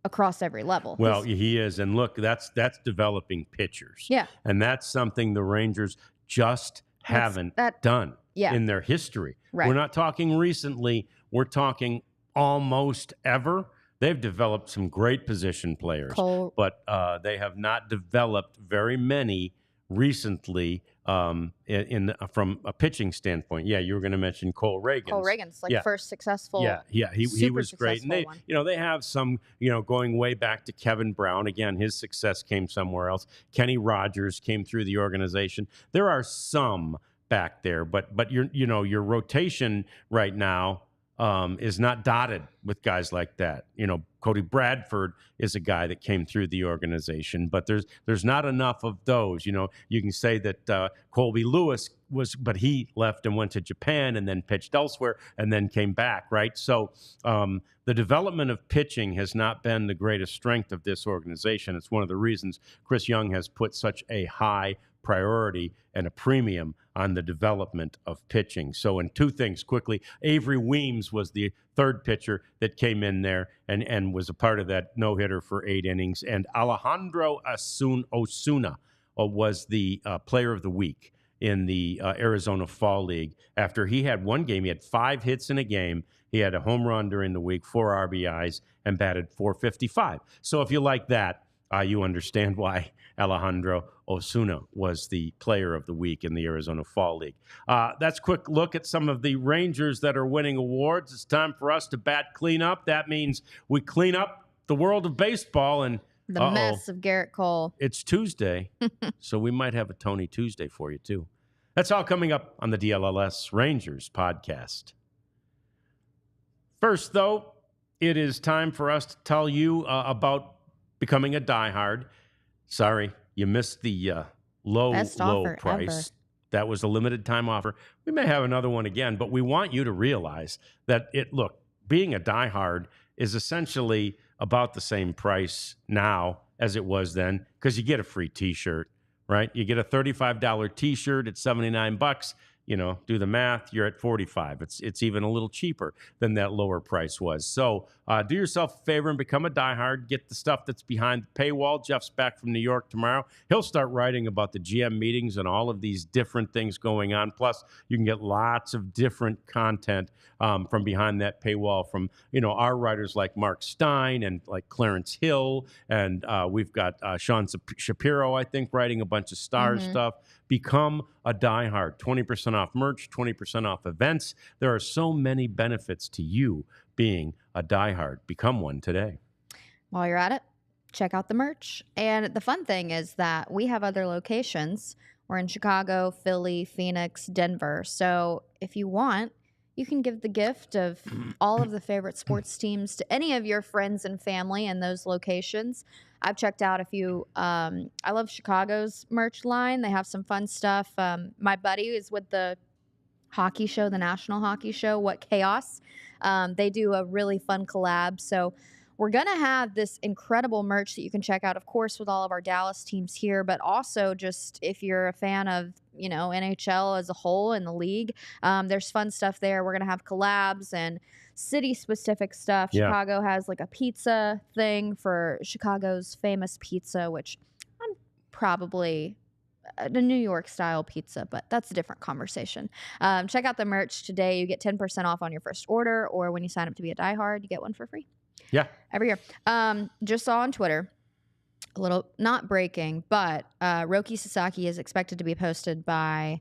across every level. Well, he is. And look, that's developing pitchers. Yeah. And that's something the Rangers just haven't done in their history. Right. We're not talking recently. We're talking almost ever. They've developed some great position players, but they have not developed very many recently from a pitching standpoint. Yeah, you were going to mention Cole Reagans. Cole Reagans, first successful. Yeah, he was great. And they have some, going way back to Kevin Brown. Again, his success came somewhere else. Kenny Rogers came through the organization. There are some back there, but your rotation right now is not dotted with guys like that. Cody Bradford is a guy that came through the organization, but there's not enough of those. You can say that Colby Lewis but he left and went to Japan and then pitched elsewhere and then came back, right? So the development of pitching has not been the greatest strength of this organization. It's one of the reasons Chris Young has put such a high priority and a premium on the development of pitching. So in 2 things quickly, Avery Weems was the 3rd pitcher that came in there and was a part of that no-hitter for 8 innings. And Alejandro Osuna was the player of the week in the Arizona Fall League. After he had 1 game, he had 5 hits in a game. He had a home run during the week, 4 RBIs, and batted .455. So if you like that, you understand why Alejandro Osuna was the player of the week in the Arizona Fall League. That's a quick look at some of the Rangers that are winning awards. It's time for us to bat cleanup. That means we clean up the world of baseball and the mess of Garrett Cole. It's Tuesday, so we might have a Tony Tuesday for you, too. That's all coming up on the DLLS Rangers podcast. First, though, it is time for us to tell you about becoming a diehard. Sorry, you missed the low price. Ever. That was a limited time offer. We may have another one again, but we want you to realize that being a diehard is essentially about the same price now as it was then, because you get a free T-shirt, right? You get a $35 T-shirt at $79. Do the math, you're at $45. It's even a little cheaper than that lower price was. So do yourself a favor and become a diehard. Get the stuff that's behind the paywall. Jeff's back from New York tomorrow. He'll start writing about the GM meetings and all of these different things going on. Plus, you can get lots of different content from behind that paywall from, our writers like Mark Stein and like Clarence Hill. And we've got Sean Shapiro, I think, writing a bunch of star stuff. Become a diehard. 20% off merch, 20% off events. There are so many benefits to you being a diehard. Become one today. While you're at it, check out the merch. And the fun thing is that we have other locations. We're in Chicago, Philly, Phoenix, Denver. So if you want, you can give the gift of all of the favorite sports teams to any of your friends and family in those locations. I've checked out a few. I love Chicago's merch line. They have some fun stuff. My buddy is with the hockey show, the National Hockey Show, What Chaos. They do a really fun collab. So we're going to have this incredible merch that you can check out, of course, with all of our Dallas teams here, but also just if you're a fan of, NHL as a whole in the league. There's fun stuff there. We're going to have collabs and city-specific stuff. Yeah. Chicago has like a pizza thing for Chicago's famous pizza, which I'm probably the New York style pizza, but that's a different conversation. Check out the merch today. You get 10% off on your first order, or when you sign up to be a diehard, you get one for free. Yeah. Every year. Just saw on Twitter, a little, not breaking, but Roki Sasaki is expected to be posted by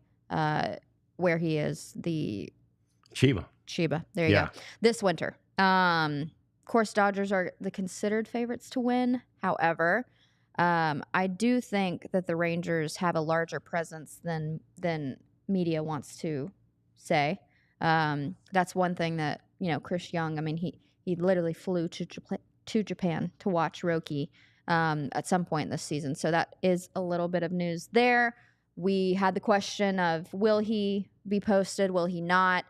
where he is, the Chiba. There you go. This winter. Of course, Dodgers are the considered favorites to win. However, I do think that the Rangers have a larger presence than media wants to say. That's one thing that, Chris Young, I mean, he literally flew to Japan to watch Roki at some point this season. So that is a little bit of news there. We had the question of, will he be posted? Will he not?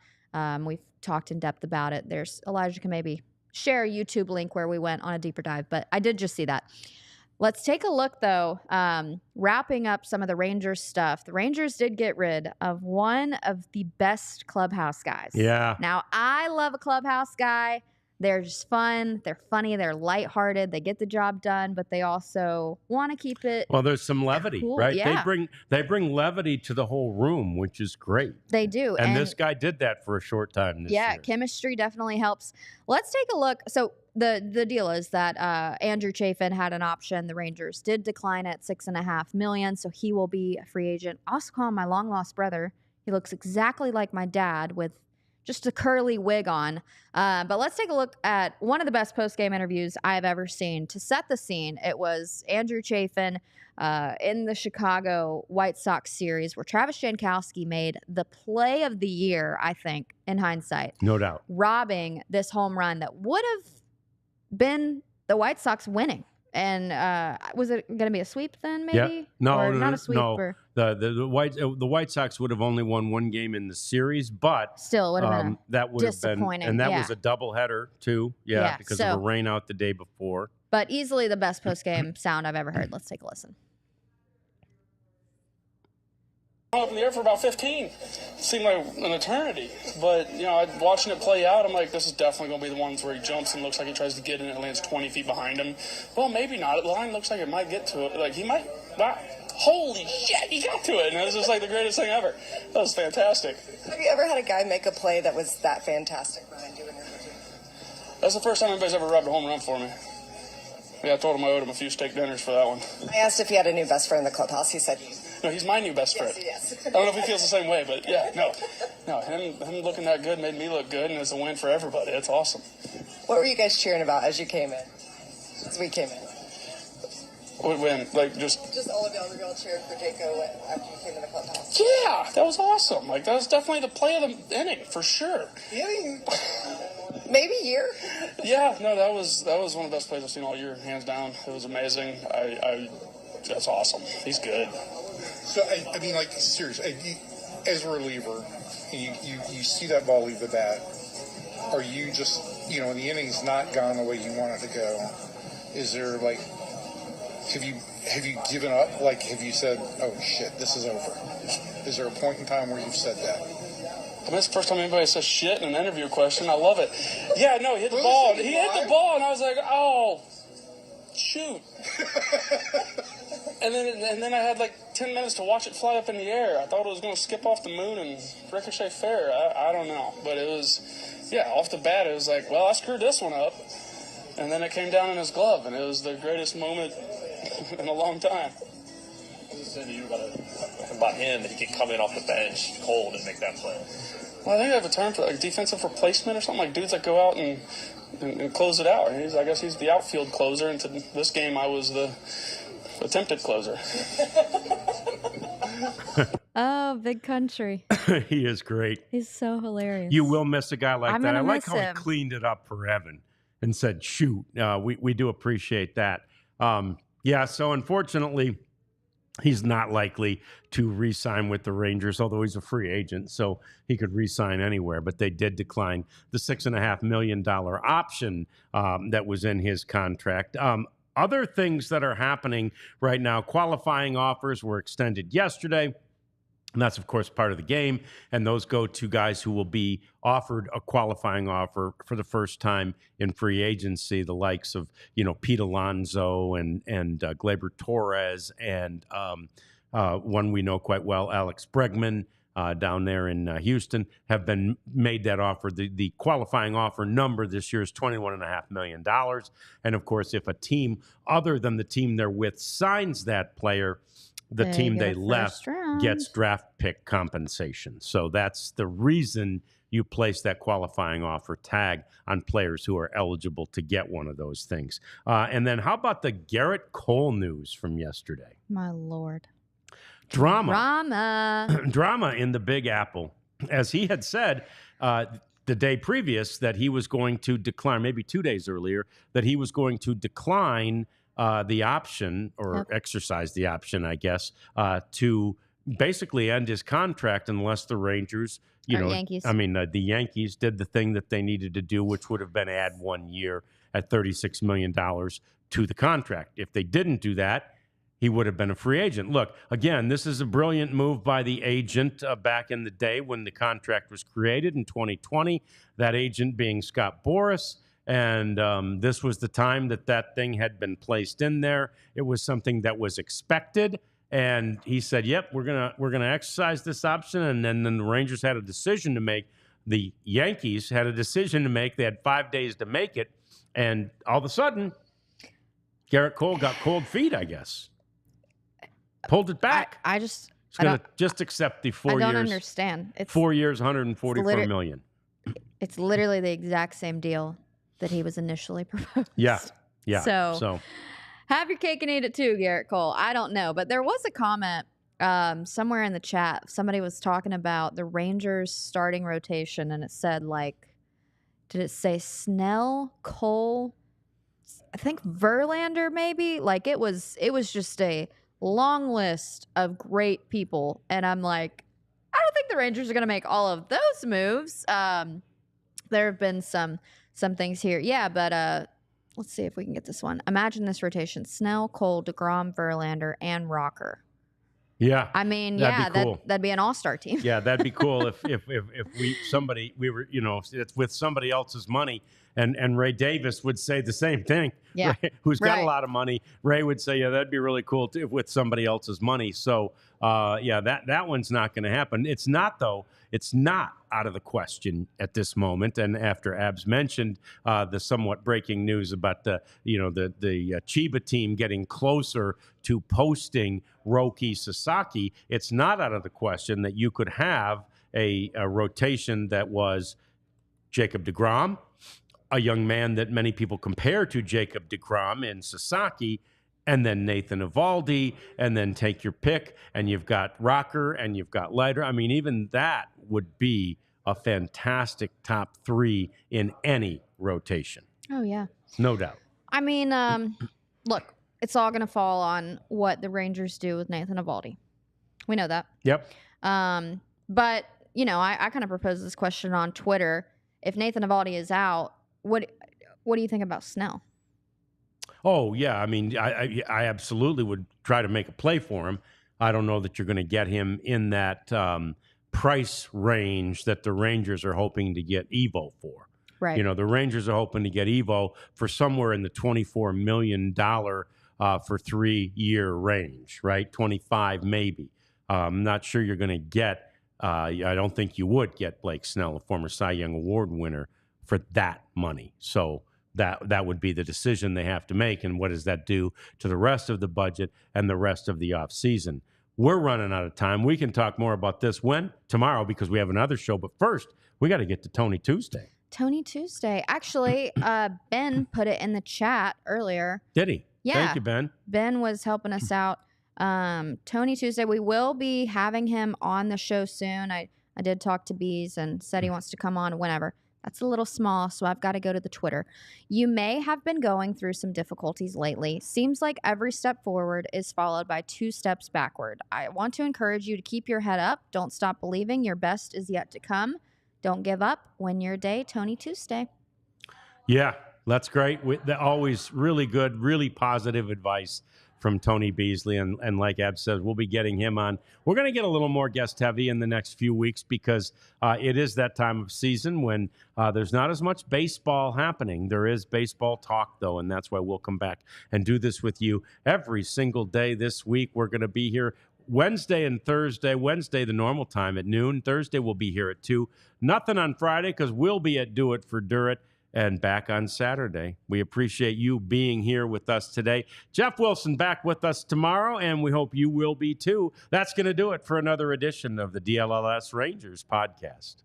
We've talked in depth about it. Elijah can maybe share a YouTube link where we went on a deeper dive, but I did just see that. Let's take a look, though, wrapping up some of the Rangers stuff. The Rangers did get rid of one of the best clubhouse guys. Yeah. Now, I love a clubhouse guy. They're just fun. They're funny. They're lighthearted. They get the job done, but they also want to keep it. Well, there's some levity, cool. right? Yeah. They bring levity to the whole room, which is great. They do. And this guy did that for a short time this year. Chemistry definitely helps. Let's take a look. So the deal is that Andrew Chafin had an option. The Rangers did decline at $6.5 million, so he will be a free agent. I also call him my long lost brother. He looks exactly like my dad with just a curly wig on. But let's take a look at one of the best post-game interviews I've ever seen. To set the scene, it was Andrew Chafin in the Chicago White Sox series where Travis Jankowski made the play of the year, I think, in hindsight. No doubt. Robbing this home run that would have been the White Sox winning. And was it going to be a sweep then, maybe? Yeah. No, not a sweep. No. Or... The White Sox would have only won one game in the series, but still would have been that would have been, and that was a doubleheader too. Yeah, because of a rain out the day before. But easily the best post game sound I've ever heard. Let's take a listen. Up in the air for about 15. It seemed like an eternity. But, watching it play out, I'm like, this is definitely going to be the ones where he jumps and looks like he tries to get in and it lands 20 feet behind him. Well, maybe not. The line looks like it might get to it. Like, he might not. Holy shit, he got to it. And it was just like the greatest thing ever. That was fantastic. Have you ever had a guy make a play that was that fantastic behind you in your routine? That's the first time anybody's ever rubbed a home run for me. Yeah, I told him I owed him a few steak dinners for that one. I asked if he had a new best friend in the clubhouse. He said no, he's my new best friend. Yes. I don't know if he feels the same way, but yeah, no, him looking that good made me look good, and it's a win for everybody. It's awesome. What were you guys cheering about as you came in? As we came in? When, like, just all of y'all cheered for Jaco after you came in the clubhouse. Yeah, that was awesome. Like, that was definitely the play of the inning for sure. Maybe year. Yeah, no, that was one of the best plays I've seen all year, hands down. It was amazing. That's awesome. He's good. So, I mean, like, seriously, as a reliever, and you see that ball leave the bat, are you just, the inning's not gone the way you want it to go? Is there, like, have you given up? Like, have you said, oh, shit, this is over? Is there a point in time where you've said that? I mean, it's the first time anybody says shit in an interview question. I love it. Yeah, no, he hit the ball. He hit the ball, and I was like, oh, shoot. And then I had like 10 minutes to watch it fly up in the air. I thought it was going to skip off the moon and ricochet fair. I don't know. But it was, off the bat, it was like, well, I screwed this one up. And then it came down in his glove, and it was the greatest moment in a long time. What was it said to you about him that he could come in off the bench cold and make that play? Well, I think they have a term for like defensive replacement or something, like dudes that go out and close it out. And I guess he's the outfield closer, and to this game I was the attempted closer. Oh, big country. He is great. He's so hilarious. You will miss a guy like that. I like how him. he cleaned it up for Evan and said, shoot. We do appreciate that. So unfortunately, he's not likely to re-sign with the Rangers, although he's a free agent, so he could re-sign anywhere. But they did decline the $6.5 million option that was in his contract. Other things that are happening right now, qualifying offers were extended yesterday. And that's, of course, part of the game. And those go to guys who will be offered a qualifying offer for the first time in free agency, the likes of, Pete Alonso and Gleyber Torres and one we know quite well, Alex Bregman down there in Houston, have been made that offer. The qualifying offer number this year is $21.5 million. And, of course, if a team other than the team they're with signs that player, the team they left gets draft pick compensation. So that's the reason you place that qualifying offer tag on players who are eligible to get one of those things. And then how about the Garrett Cole news from yesterday? My Lord. Drama in the Big Apple. As he had said the day previous that he was going to decline, maybe 2 days earlier, that he was going to decline the option or exercise the option, I guess, to basically end his contract unless the Rangers, Yankees. The Yankees did the thing that they needed to do, which would have been add 1 year at $36 million to the contract. If they didn't do that, he would have been a free agent. Look, again, this is a brilliant move by the agent back in the day when the contract was created in 2020, that agent being Scott Boras. And this was the time that thing had been placed in there. It was something that was expected. And he said, yep, we're gonna exercise this option. And then the Rangers had a decision to make. The Yankees had a decision to make. They had 5 days to make it. And all of a sudden, Garrett Cole got cold feet, I guess. Pulled it back. He's going to just accept the 4 years. I don't understand. It's 4 years, $144 million. It's literally the exact same deal that he was initially proposed. Yeah. So have your cake and eat it too, Garrett Cole. I don't know. But there was a comment somewhere in the chat. Somebody was talking about the Rangers starting rotation, and it said, did it say Snell, Cole, I think Verlander maybe? It was just a long list of great people. And I'm like, I don't think the Rangers are going to make all of those moves. There have been some things here. Yeah, but let's see if we can get this one. Imagine this rotation: Snell, Cole, DeGrom, Verlander, and Rocker. Yeah. That'd be an all-star team. Yeah, that'd be cool if we were, it's with somebody else's money. And Ray Davis would say the same thing. Yeah. Ray, who's got a lot of money. Ray would say, yeah, that'd be really cool too, with somebody else's money. So, that one's not going to happen. It's not, though. It's not out of the question at this moment. And after Abs mentioned the somewhat breaking news about the Chiba team getting closer to posting Roki Sasaki, it's not out of the question that you could have a rotation that was Jacob deGrom, a young man that many people compare to Jacob deGrom in Sasaki, and then Nathan Eovaldi, and then take your pick, and you've got Rocker, and you've got Leiter. I mean, even that would be a fantastic top three in any rotation. Oh, yeah. No doubt. I mean, look, it's all going to fall on what the Rangers do with Nathan Eovaldi. We know that. Yep. But, I kind of proposed this question on Twitter. If Nathan Eovaldi is out, what do you think about Snell? Oh, yeah. I mean, I absolutely would try to make a play for him. I don't know that you're going to get him in that price range that the Rangers are hoping to get Evo for. Right. The Rangers are hoping to get Evo for somewhere in the $24 million for 3 year range, right? 25 maybe. I'm not sure you're going to get, I don't think you would get Blake Snell, a former Cy Young Award winner, for that money. So that would be the decision they have to make. And what does that do to the rest of the budget and the rest of the offseason? We're running out of time. We can talk more about this tomorrow, because we have another show. But first, we got to get to Tony Tuesday. Tony Tuesday. Actually, Ben put it in the chat earlier. Did he? Yeah. Thank you, Ben. Ben was helping us out. Tony Tuesday, we will be having him on the show soon. I did talk to Bees and said he wants to come on whenever. That's a little small, so I've got to go to the Twitter. You may have been going through some difficulties lately. Seems like every step forward is followed by 2 steps backward. I want to encourage you to keep your head up. Don't stop believing. Your best is yet to come. Don't give up. Win your day. Tony Tuesday. Yeah, that's great. Always really good, really positive advice from Tony Beasley. And like Ab says, we'll be getting him on. We're going to get a little more guest heavy in the next few weeks because it is that time of season when there's not as much baseball happening. There is baseball talk, though, and that's why we'll come back and do this with you every single day this week. We're going to be here Wednesday and Thursday. Wednesday, the normal time at noon. Thursday, we'll be here at 2. Nothing on Friday because we'll be at Do It for Durrett. And back on Saturday. We appreciate you being here with us today. Jeff Wilson back with us tomorrow, and we hope you will be too. That's going to do it for another edition of the DLLS Rangers podcast.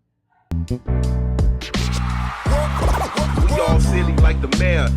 We all silly like the mayor.